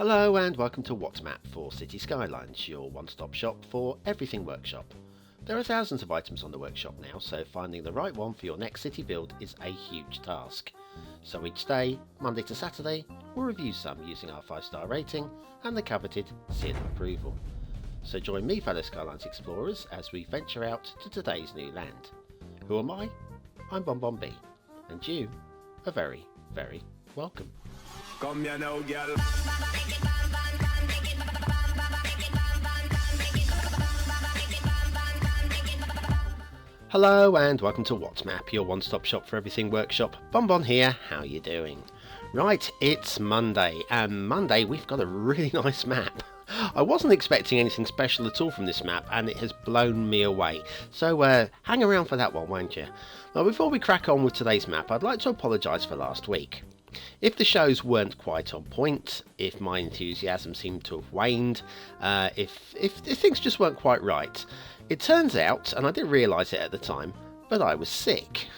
Hello and welcome to What's Map for Cities Skylines, your one-stop shop for everything workshop. There are thousands of items on the workshop now, so finding the right one for your next city build is a huge task. So each day, Monday to Saturday, we'll review some using our 5-star rating and the coveted seal of approval. So join me, fellow Skylines explorers, as we venture out to today's new land. Who am I? I'm BonBonB, and you are very, very welcome. Come here now, girl. Hello and welcome to What's Map, your one-stop shop for everything workshop. BonBon here, how you doing? Right, it's Monday, and Monday we've got a really nice map. I wasn't expecting anything special at all from this map, and it has blown me away. So hang around for that one, won't you? Now, before we crack on with today's map, I'd like to apologise for last week. If the shows weren't quite on point, if my enthusiasm seemed to have waned, if things just weren't quite right, it turns out, and I didn't realise it at the time, but I was sick.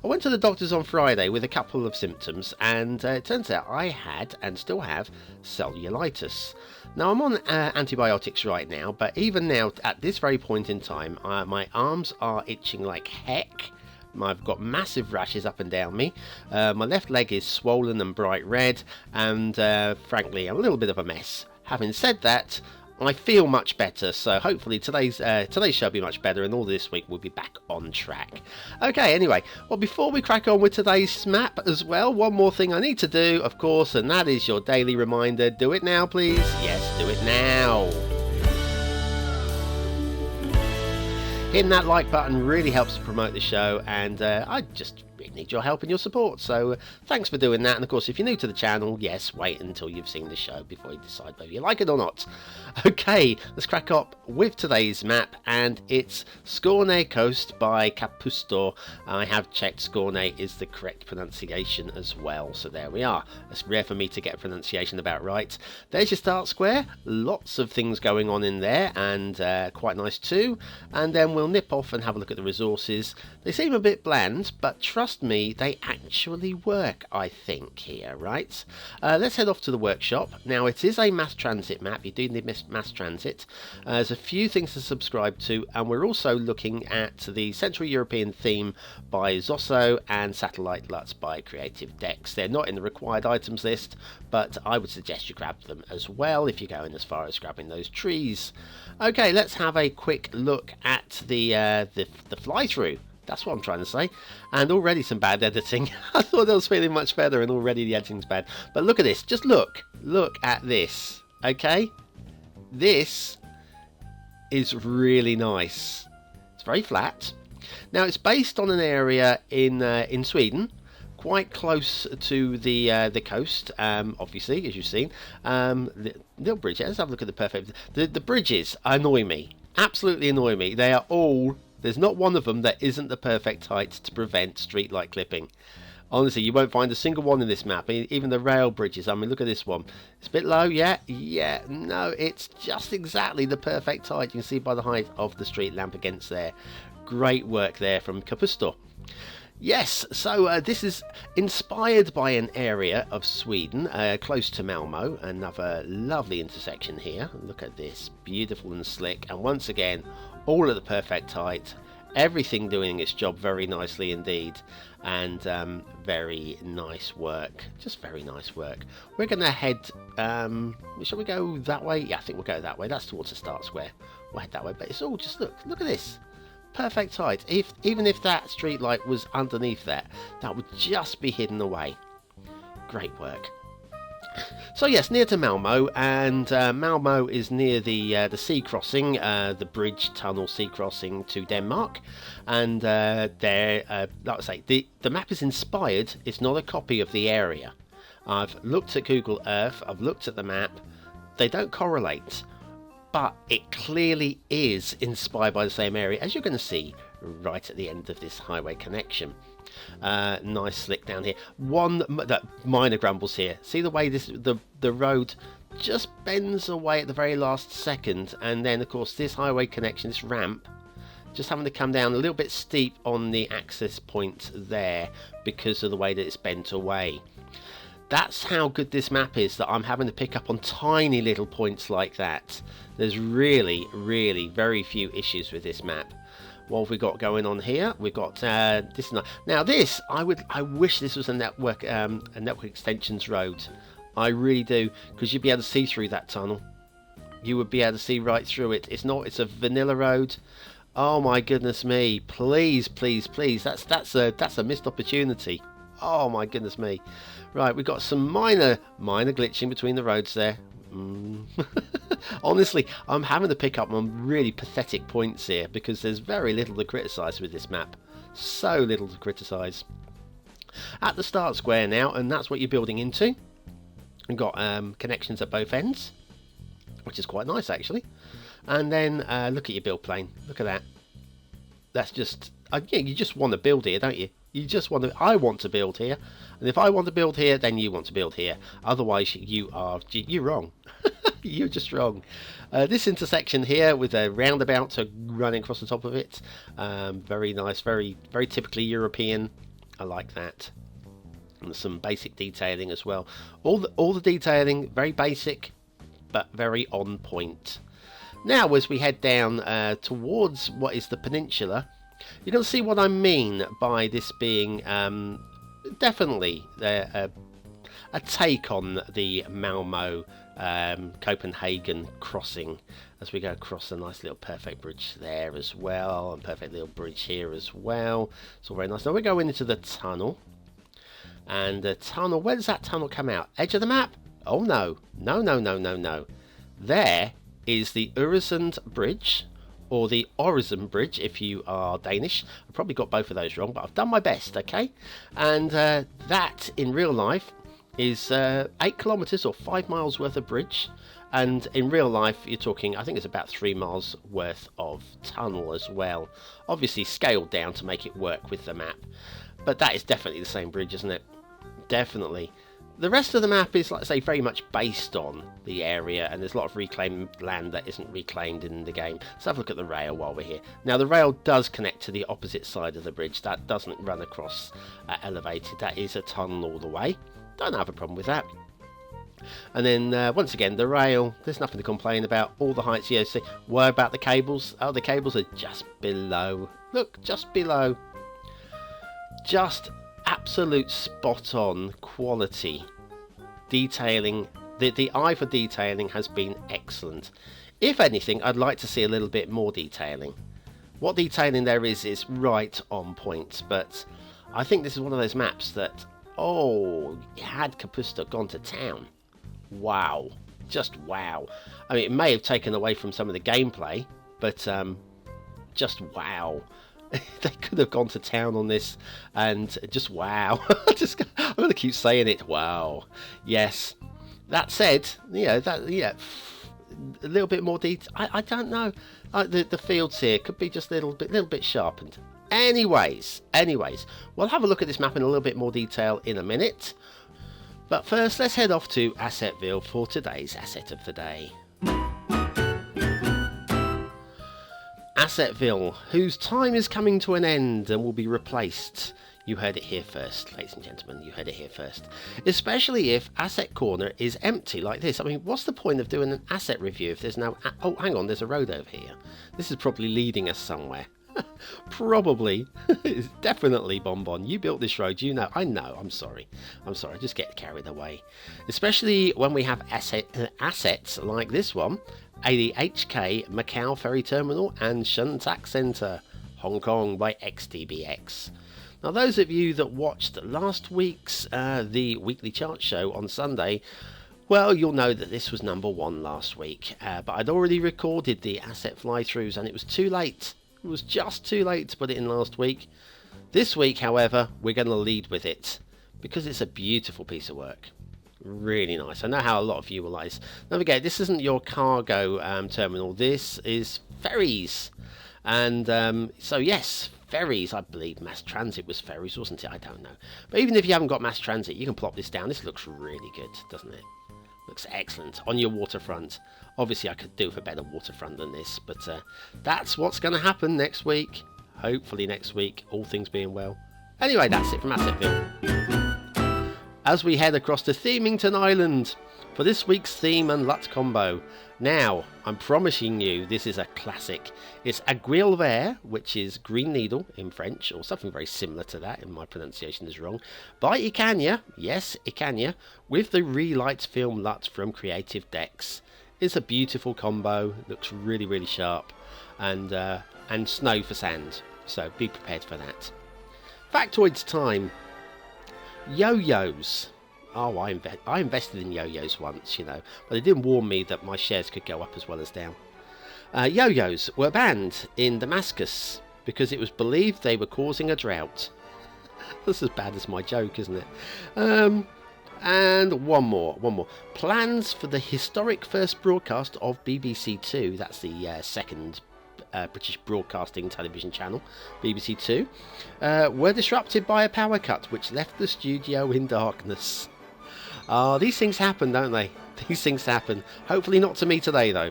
I went to the doctors on Friday with a couple of symptoms, and it turns out I had, and still have, cellulitis. Now I'm on antibiotics right now, but even now, at this very point in time, my arms are itching like heck. I've got massive rashes up and down me. My left leg is swollen and bright red, and frankly, I'm a little bit of a mess. Having said that, I feel much better, so hopefully today's show will be much better, and all this week we'll be back on track. Okay, anyway, well, before we crack on with today's map as well, one more thing I need to do, of course, and that is your daily reminder. Do it now, please. Yes, do it now. Hitting that like button really helps to promote the show, and I just really need your help and your support, so thanks for doing that. And of course, if you're new to the channel, yes, wait until you've seen the show before you decide whether you like it or not. Okay, let's crack up with today's map, and it's Skåne coast by Capusto. I have checked Skåne is the correct pronunciation as well, so there we are. It's rare for me to get a pronunciation about right. There's your start square, lots of things going on in there, and quite nice too. And then we'll nip off and have a look at the resources. They seem a bit bland, but trust me, they actually work, I think, here, right? Let's head off to the workshop. Now, it is a mass transit map. You do need mass transit. There's a few things to subscribe to, and we're also looking at the Central European theme by Zosso and Satellite Lutz by Creative Decks. They're not in the required items list, but I would suggest you grab them as well if you're going as far as grabbing those trees. Okay, let's have a quick look at the fly-through. That's what I'm trying to say. And already some bad editing. I thought I was feeling much better, and already the editing's bad. But look at this. Just look. Look at this. Okay? This is really nice. It's very flat. Now, it's based on an area in Sweden, quite close to the coast, obviously, as you've seen. The little bridge. Let's have a look at the perfect. The bridges annoy me. Absolutely annoy me. They are all... There's not one of them that isn't the perfect height to prevent street light clipping. Honestly, you won't find a single one in this map. Even the rail bridges. I mean, look at this one. It's a bit low, yeah? Yeah, no, it's just exactly the perfect height. You can see by the height of the street lamp against there. Great work there from Capusto. Yes, so this is inspired by an area of Sweden close to Malmö. Another lovely intersection here. Look at this, beautiful and slick, and once again, all at the perfect height. Everything doing its job very nicely indeed, and very nice work. Just very nice work. We're going to head. Shall we go that way? Yeah, I think we'll go that way. That's towards the start square. We'll head that way. But it's all just look at this. Perfect height. Even if that street light was underneath that would just be hidden away. Great work. So yes, near to Malmö, and Malmö is near the sea crossing, the bridge tunnel sea crossing to Denmark, and like I say, the map is inspired. It's not a copy of the area. I've looked at Google Earth. I've looked at the map. They don't correlate. But it clearly is inspired by the same area, as you're going to see right at the end of this highway connection. Nice slick down here. That minor grumbles here. See the way the road just bends away at the very last second, and then of course this highway connection, this ramp, just having to come down a little bit steep on the access point there because of the way that it's bent away. That's how good this map is, that I'm having to pick up on tiny little points like that. There's really, really very few issues with this map. What have we got going on here? We've got this. Now this, I wish this was a network extensions road. I really do, because you'd be able to see through that tunnel. You would be able to see right through it. It's not. It's a vanilla road. Oh my goodness me! Please, please, please. That's a missed opportunity. Oh my goodness me! Right, we've got some minor glitching between the roads there. Honestly, I'm having to pick up on really pathetic points here because there's very little to criticise with this map. So little to criticise. At the start square now, and that's what you're building into. We've got connections at both ends, which is quite nice actually. And then look at your build plane. Look at that. That's just yeah, you just want to build here, don't you? You just want to. I want to build here, and if I want to build here, then you want to build here. Otherwise, you're wrong. You're just wrong. This intersection here with a roundabout running across the top of it, very nice, very typically European. I like that. And some basic detailing as well. All the detailing very basic, but very on point. Now, as we head down towards what is the peninsula, you can see what I mean by this being definitely a take on the Malmo Copenhagen crossing, as we go across a nice little perfect bridge there as well, and perfect little bridge here as well. It's all very nice. Now we're going into the tunnel, and the tunnel, where does that tunnel come out? Edge of the map? Oh no, no. There is the Aricent Bridge, or the Aricent Bridge if you are Danish. I've probably got both of those wrong, but I've done my best, okay? And that in real life is 8 kilometers or 5 miles worth of bridge, and in real life you're talking, I think it's about 3 miles worth of tunnel as well, obviously scaled down to make it work with the map. But that is definitely the same bridge, isn't it? Definitely. The rest of the map is, like I say, very much based on the area, and there's a lot of reclaimed land that isn't reclaimed in the game. Let's have a look at the rail while we're here. Now, the rail does connect to the opposite side of the bridge. That doesn't run across elevated. That is a tunnel all the way. Don't have a problem with that. And then, once again, the rail, there's nothing to complain about. All the heights you see. What about the cables? Oh, the cables are just below. Look, just below. Just absolute spot on quality detailing. The eye for detailing has been excellent. If anything, I'd like to see a little bit more detailing. What detailing there is right on point, but I think this is one of those maps that, oh, had Kapusta gone to town, wow, just wow. I mean, it may have taken away from some of the gameplay, but just wow. They could have gone to town on this, and just wow. I'm going to keep saying it, wow. Yes. That said, a little bit more detail. I don't know. The fields here could be just a little bit sharpened. Anyways, we'll have a look at this map in a little bit more detail in a minute. But first, let's head off to Asset Ville for today's asset of the day. Asset Ville, whose time is coming to an end and will be replaced. You heard it here first, ladies and gentlemen, you heard it here first. Especially if Asset Corner is empty like this. I mean, what's the point of doing an asset review if there's no... Oh, hang on, there's a road over here. This is probably leading us somewhere. Probably. It's definitely BonBonB. You built this road, you know. I know, I'm sorry. I just get carried away. Especially when we have assets like this one. The HK Macau Ferry Terminal and Shuntak Center, Hong Kong by XTBX. Now, those of you that watched last week's the weekly chart show on Sunday, well, you'll know that this was number 1 last week. But I'd already recorded the asset fly-throughs, and it was too late. It was just too late to put it in last week. This week, however, we're going to lead with it because it's a beautiful piece of work. Really nice. I know how a lot of you will like this. Don't forget, this isn't your cargo terminal. This is ferries. And so, yes, ferries. I believe mass transit was ferries, wasn't it? I don't know. But even if you haven't got mass transit, you can plop this down. This looks really good, doesn't it? Looks excellent on your waterfront. Obviously, I could do with a better waterfront than this, but that's what's going to happen next week. Hopefully next week, all things being well. Anyway, that's it from Asset Ville. as we head across to Themington Island for this week's theme and LUT combo. Now, I'm promising you this is a classic. It's Aiguille Vert, which is green needle in French, or something very similar to that, and my pronunciation is wrong, by Icania, yes, Icania, with the Relight Film LUT from Creative Decks. It's a beautiful combo, looks really, really sharp, and snow for sand, so be prepared for that. Factoids time. Yo-yos. Oh, I invested in yo-yos once, you know, but they didn't warn me that my shares could go up as well as down. Yo-yos were banned in Damascus because it was believed they were causing a drought. That's as bad as my joke, isn't it? And one more. Plans for the historic first broadcast of BBC Two. That's the second British broadcasting television channel, BBC Two, were disrupted by a power cut which left the studio in darkness. These things happen, don't they? These things happen. Hopefully not to me today, though.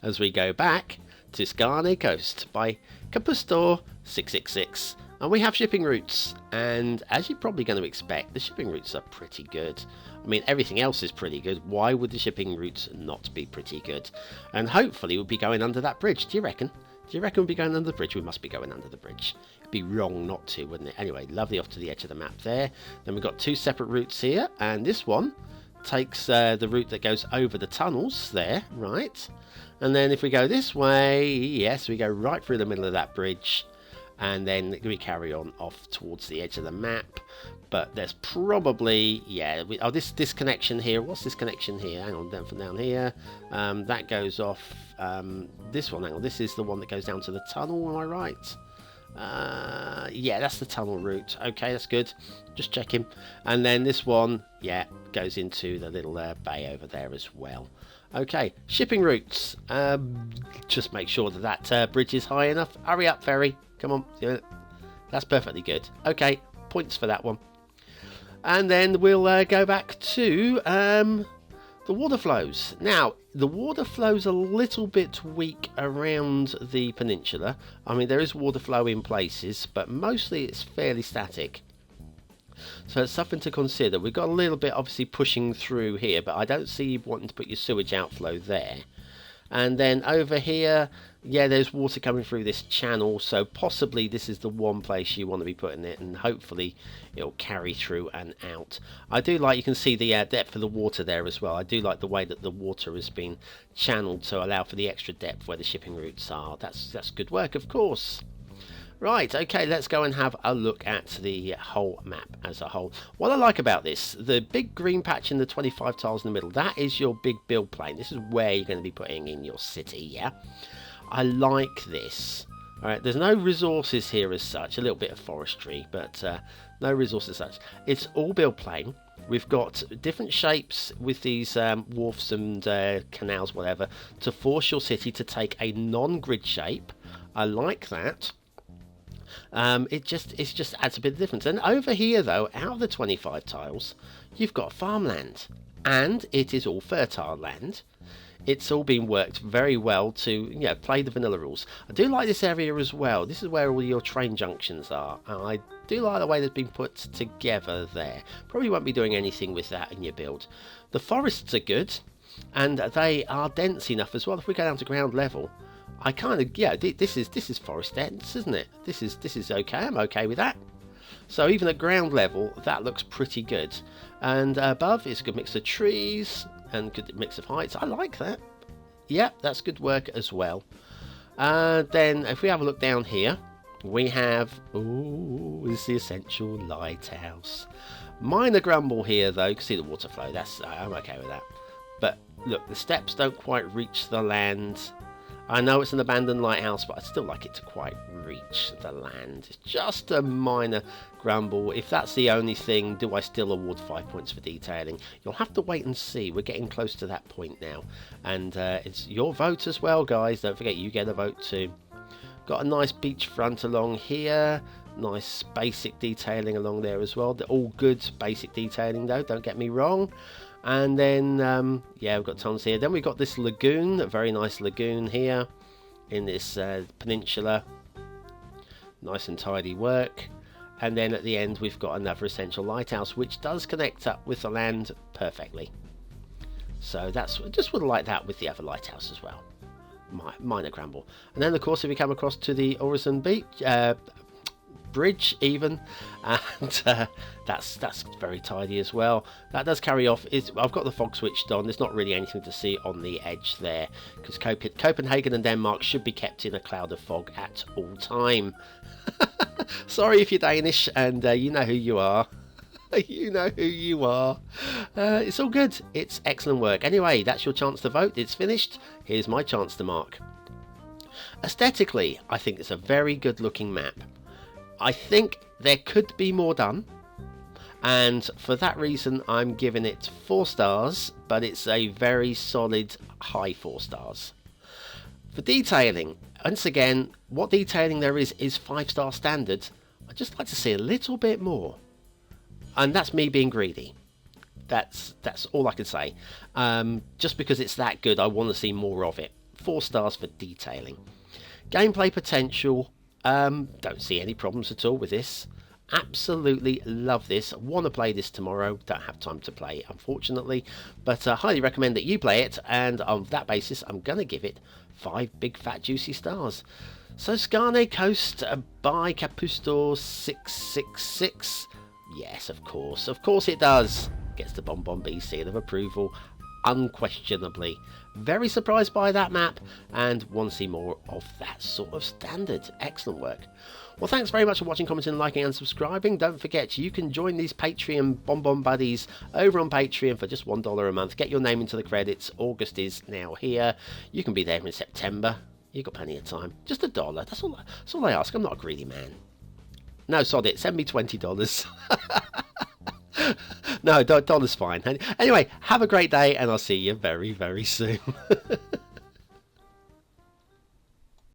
As we go back to Skåne coast by Kapustor 666. And we have shipping routes. And as you're probably going to expect, the shipping routes are pretty good. I mean, everything else is pretty good. Why would the shipping routes not be pretty good? And hopefully we'll be going under that bridge. Do you reckon? Do you reckon we'll be going under the bridge? We must be going under the bridge. It'd be wrong not to, wouldn't it? Anyway, lovely off to the edge of the map there. Then we've got two separate routes here. And this one takes the route that goes over the tunnels there, right? And then if we go this way, yes, we go right through the middle of that bridge. And then we carry on off towards the edge of the map. But there's probably, yeah, this connection here. What's this connection here? Hang on, down from down here. That goes off. This one, hang on, this is the one that goes down to the tunnel, am I right? Yeah, that's the tunnel route. Okay, that's good. Just checking. And then this one, yeah, goes into the little bay over there as well. Okay, shipping routes. Just make sure that bridge is high enough. Hurry up, Ferry. Come on. That's perfectly good. Okay, points for that one. And then we'll go back to the water flows. Now, the water flow's a little bit weak around the peninsula. I mean, there is water flow in places, but mostly it's fairly static. So it's something to consider. We've got a little bit obviously pushing through here, but I don't see you wanting to put your sewage outflow there. And then over here, yeah, there's water coming through this channel, so possibly this is the one place you want to be putting it, and hopefully it'll carry through and out. I do like, you can see the depth of the water there as well. I do like the way that the water has been channeled to allow for the extra depth where the shipping routes are. That's good work, of course. Right, okay, let's go and have a look at the whole map as a whole. What I like about this, the big green patch in the 25 tiles in the middle, that is your big build plane. This is where you're going to be putting in your city, yeah? I like this. Alright, there's no resources here as such, a little bit of forestry, but no resources as such. It's all build plane. We've got different shapes with these wharfs and canals, whatever, to force your city to take a non-grid shape. I like that. It just adds a bit of difference. And over here, though, out of the 25 tiles, you've got farmland, and it is all fertile land. It's all been worked very well to, you know, play the vanilla rules. I do like this area as well. This is where all your train junctions are, and I do like the way they've been put together there. Probably won't be doing anything with that in your build. The forests are good, and they are dense enough as well. If we go down to ground level, I kind of, yeah, this is forest dense, isn't it? This is okay. I'm okay with that. So even at ground level, that looks pretty good. And above, it's a good mix of trees and good mix of heights. I like that. Yeah, that's good work as well. Then if we have a look down here, we have, ooh, this is the essential lighthouse. Minor grumble here though, you can see the water flow. I'm okay with that. But look, the steps don't quite reach the land. I know it's an abandoned lighthouse, but I'd still like it to quite reach the land. It's just a minor grumble. If that's the only thing, do I still award 5 points for detailing? You'll have to wait and see. We're getting close to that point now. And it's your vote as well, guys. Don't forget, you get a vote too. Got a nice beachfront along here. Nice basic detailing along there as well. They're all good basic detailing though, don't get me wrong. And then, yeah, we've got tons here. Then we've got this lagoon, a very nice lagoon here in this peninsula. Nice and tidy work. And then at the end we've got another essential lighthouse, which does connect up with the land perfectly. So that's just would like that with the other lighthouse as well. Minor grumble. And then of course if we come across to the Aricent Bridge even, and that's very tidy as well. That does carry off. I've got the fog switched on. There's not really anything to see on the edge there, because Copenhagen and Denmark should be kept in a cloud of fog at all time. Sorry if you're Danish and you know who you are. You know who you are. It's all good. It's excellent work. Anyway, that's your chance to vote. It's finished. Here's my chance to mark. Aesthetically, I think it's a very good looking map. I think there could be more done, and for that reason I'm giving it 4 stars, but it's a very solid high 4 stars. For detailing, once again, what detailing there is 5-star standard. I'd just like to see a little bit more, and that's me being greedy. That's all I can say. Just because it's that good, I want to see more of it. 4 stars for detailing. Gameplay potential, don't see any problems at all with this. Absolutely love this. Want to play this tomorrow. Don't have time to play it, unfortunately, but highly recommend that you play it, and on that basis I'm going to give it 5 big fat juicy stars. So Skåne Coast by Capusto 666. Yes, of course it does. Gets the BonBonB seal of approval, unquestionably. Very surprised by that map and want to see more of that sort of standard. Excellent work. Well, thanks very much for watching, commenting, liking and subscribing. Don't forget, you can join these Patreon BonBon buddies over on Patreon for just $1 a month. Get your name into the credits. August is now here. You can be there in September. You've got plenty of time. Just $1. That's all I ask. I'm not a greedy man. No, sod it. Send me $20. No, $1's fine. Anyway, have a great day, and I'll see you very, very soon.